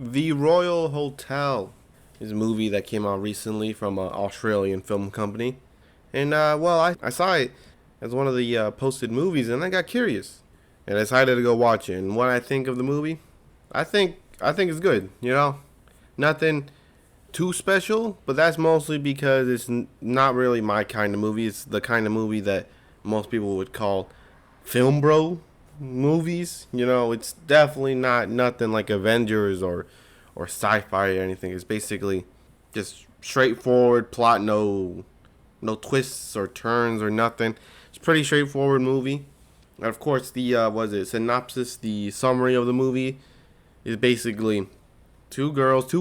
The Royal Hotel is a movie that came out recently from an Australian film company. And, I saw it as one of the posted movies and I got curious. And I decided to go watch it. And what I think of the movie, I think it's good, you know? Nothing too special, but that's mostly because it's not really my kind of movie. It's the kind of movie that most people would call film bro movies. You know, it's definitely not nothing like Avengers or sci-fi or anything. It's basically just straightforward plot, no twists or turns or nothing. It's a pretty straightforward movie. And of course, the was it synopsis, the summary of the movie is basically two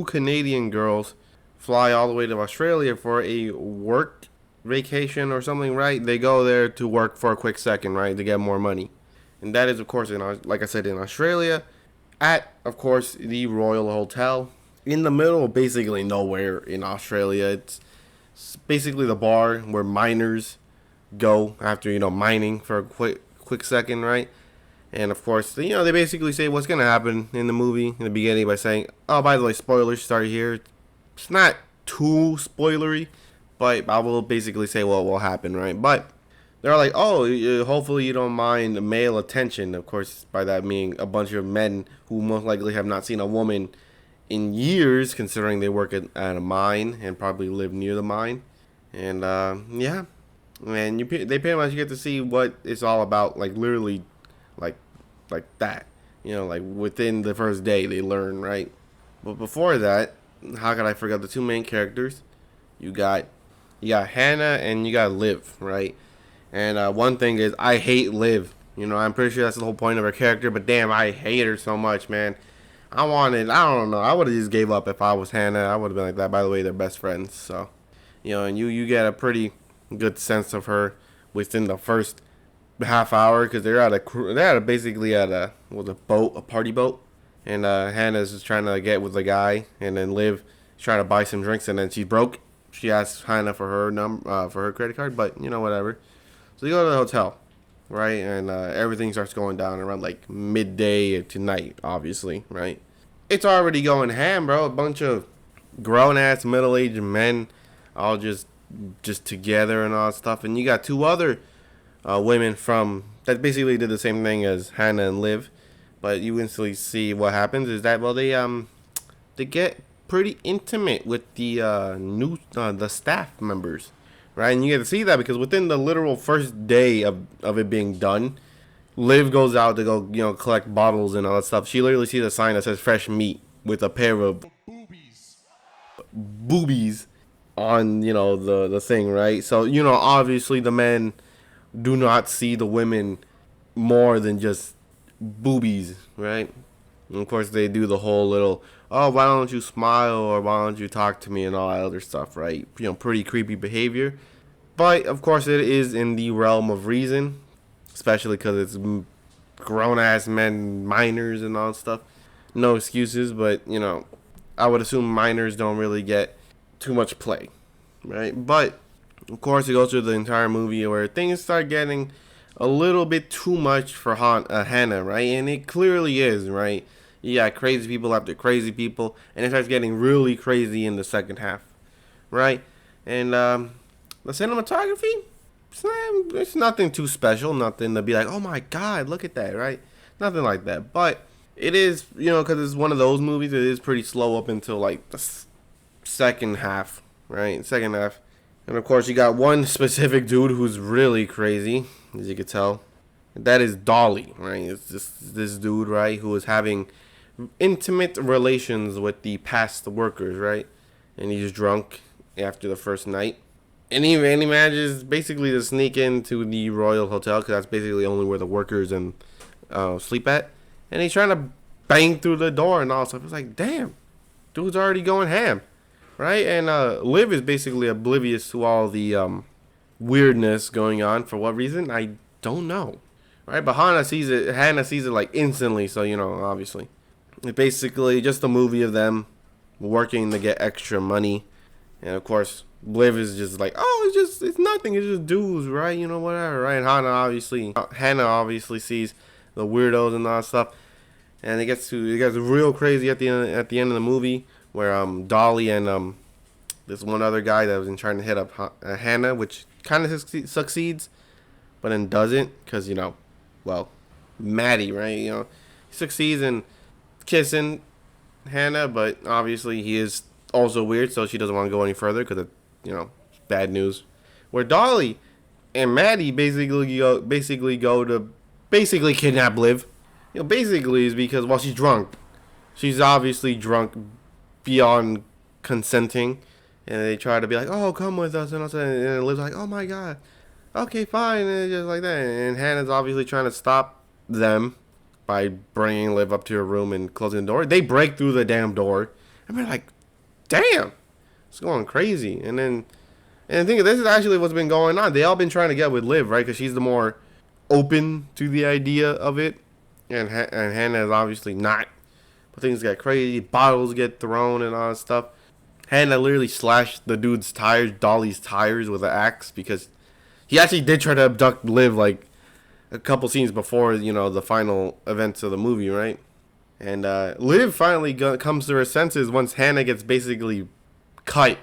Canadian girls, fly all the way to Australia for a work vacation or something, right? They go there to work for a quick second, right, to get more money. And that is, of course, like I said, in Australia, at, of course, the Royal Hotel, in the middle of basically nowhere in Australia. It's basically the bar where miners go after, mining for a quick second, right? And of course, they basically say what's gonna happen in the movie in the beginning by saying, "Oh, by the way, spoilers start here." It's not too spoilery, but I will basically say what will happen, right? But they're like, "Oh, hopefully you don't mind male attention." Of course, by that meaning a bunch of men who most likely have not seen a woman in years, considering they work at a mine and probably live near the mine. And yeah, and they pretty much get to see what it's all about, like literally, like like that. Like within the first day they learn, right? But before that, how could I forget the two main characters? You got Hannah and you got Liv, right? And one thing is, I hate Liv. I'm pretty sure that's the whole point of her character, but damn, I hate her so much, man. I don't know. I would have just gave up if I was Hannah. I would have been like that. By the way, they're best friends, so and you get a pretty good sense of her within the first half hour because basically at a party boat, and Hannah's just trying to get with the guy, and then Liv is trying to buy some drinks, and then she's broke. She asks Hannah for her for her credit card, but whatever. So you go to the hotel, right, and everything starts going down around like midday to night, obviously, right. It's already going ham, bro. A bunch of grown ass middle aged men, all just together and all that stuff, and you got two other women from that basically did the same thing as Hannah and Liv, but you instantly see what happens is that they get pretty intimate with the the staff members, right? And you get to see that because within the literal first day of it being done, Liv goes out to go collect bottles and all that stuff. She literally sees a sign that says fresh meat with a pair of boobies on the thing, right? So obviously the men do not see the women more than just boobies, right? And of course they do the whole little, "Oh, why don't you smile or why don't you talk to me," and all that other stuff, right? Pretty creepy behavior, but of course it is in the realm of reason, especially because it's grown ass men, minors and all that stuff. No excuses, but I would assume minors don't really get too much play, right? But of course, it goes through the entire movie where things start getting a little bit too much for Hannah, right? And it clearly is, right? You got crazy people after crazy people, and it starts getting really crazy in the second half, right? And the cinematography, it's nothing too special, nothing to be like, "Oh my God, look at that," right? Nothing like that. But it is, because it's one of those movies, it is pretty slow up until like the second half, right? Second half. And of course, you got one specific dude who's really crazy, as you could tell. That is Dolly, right? It's just this dude, right, who is having intimate relations with the past workers, right? And he's drunk after the first night. And he manages basically to sneak into the Royal Hotel because that's basically only where the workers and sleep at. And he's trying to bang through the door and all stuff. It's like, damn, dude's already going ham, right? And Liv is basically oblivious to all the weirdness going on. For what reason? I don't know, right? But Hannah sees it. Like instantly. So obviously, it's basically just a movie of them working to get extra money, and of course, Liv is just like, "Oh, it's nothing. It's just dudes, right? Whatever, right?" And Hannah obviously sees the weirdos and all that stuff. And it gets real crazy at the end of the movie where Dolly and this one other guy that was trying to hit up Hannah, which kind of succeeds, but then doesn't because well, Maddie, right? He succeeds in kissing Hannah, but obviously he is also weird, so she doesn't want to go any further because bad news. Where Dolly and Maddie basically go to basically kidnap Liv. Basically is because she's drunk. She's obviously drunk beyond consenting, and they try to be like, "Oh, come with us," and Liv's like, "Oh my god, okay, fine," and it's just like that. And Hannah's obviously trying to stop them by bringing Liv up to her room and closing the door. They break through the damn door, and we're like, "Damn, it's going crazy." And the thing is, this is actually what's been going on. They all been trying to get with Liv, right? Because she's the more open to the idea of it, and Hannah is obviously not. But things get crazy. Bottles get thrown and all that stuff. Hannah literally slashed the dude's tires, Dolly's tires, with an axe because he actually did try to abduct Liv like a couple scenes before the final events of the movie, right? And Liv finally comes to her senses once Hannah gets basically cut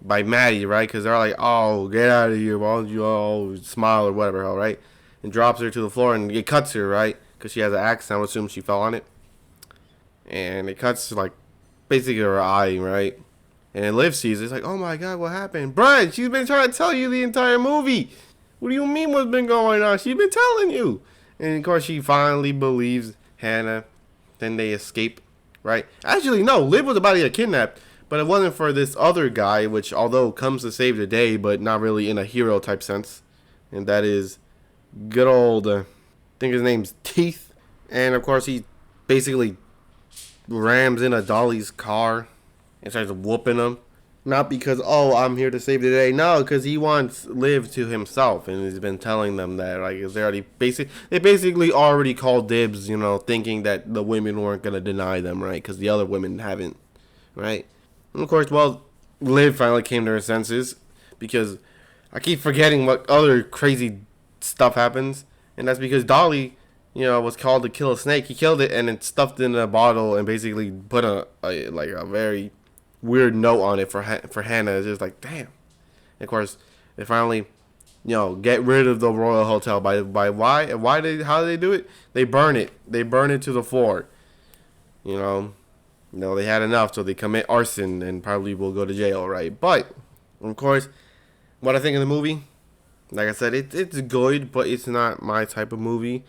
by Maddie, right? Because they're like, "Oh, get out of here! Why don't you all smile or whatever, all right?" And drops her to the floor and it cuts her, right? Because she has an axe. I would assume she fell on it, and it cuts like basically her eye, right? And then Liv sees it. It's like, "Oh my god, what happened, Brian? She's been trying to tell you the entire movie. What do you mean? What's been going on? She's been telling you." And of course, she finally believes Hannah. Then they escape, right? Actually, no. Liv was about to get kidnapped. But it wasn't for this other guy, which although comes to save the day, but not really in a hero type sense. And that is good old, I think his name's Teeth. And of course he basically rams into Dolly's car and starts whooping him. Not because, "Oh, I'm here to save the day." No, because he wants Liv to himself. And he's been telling them that, like, they basically already called dibs, thinking that the women weren't going to deny them, right? Because the other women haven't, right? And of course, Liv finally came to her senses because I keep forgetting what other crazy stuff happens, and that's because Dolly, was called to kill a snake. He killed it and then stuffed it in a bottle and basically put a very weird note on it for Hannah. It's just like, damn. And of course, they finally, get rid of the Royal Hotel by how do they do it? They burn it. They burn it to the floor. They had enough, so they commit arson and probably will go to jail, right? But, of course, what I think of the movie, like I said, it's good, but it's not my type of movie.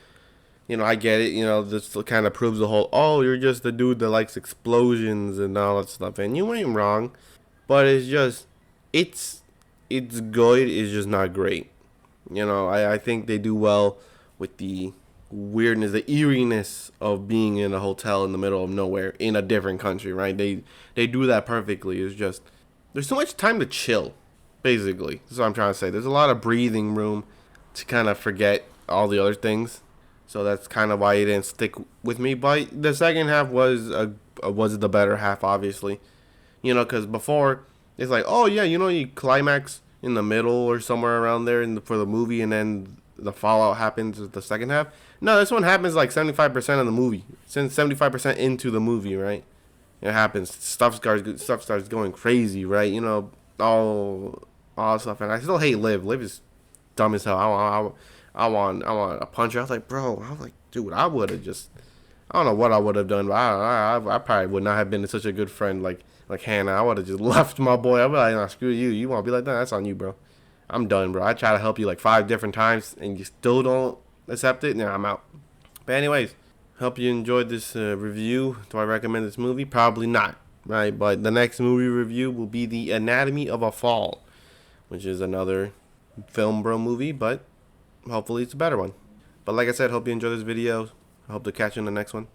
I get it. This kind of proves the whole, "Oh, you're just the dude that likes explosions and all that stuff," and you ain't wrong. But it's just, it's good. It's just not great. I think they do well with the weirdness, the eeriness of being in a hotel in the middle of nowhere in a different country, right? They do that perfectly. It's just there's so much time to chill, basically. That's what I'm trying to say. There's a lot of breathing room to kind of forget all the other things. So that's kind of why it didn't stick with me. But the second half was the better half, obviously. Because before it's like, "Oh yeah, you climax in the middle or somewhere around there for the movie, and then the fallout happens with the second half." No, this one happens like 75% of the movie. Since 75% into the movie, right? It happens. Stuff starts going crazy, right? All stuff. And I still hate Liv. Liv is dumb as hell. I want to punch her. I was like, dude, I would have just, I don't know what I would have done, but I probably would not have been such a good friend like Hannah. I would have just left my boy. I'd be like, "Nah, screw you. You want to be like that? That's on you, bro. I'm done, bro. I try to help you like 5 different times and you still don't accept it. Nah, I'm out." But anyways, hope you enjoyed this review. Do I recommend this movie? Probably not, right? But the next movie review will be The Anatomy of a Fall, which is another film bro movie, but hopefully it's a better one. But like I said, hope you enjoy this video. I hope to catch you in the next one.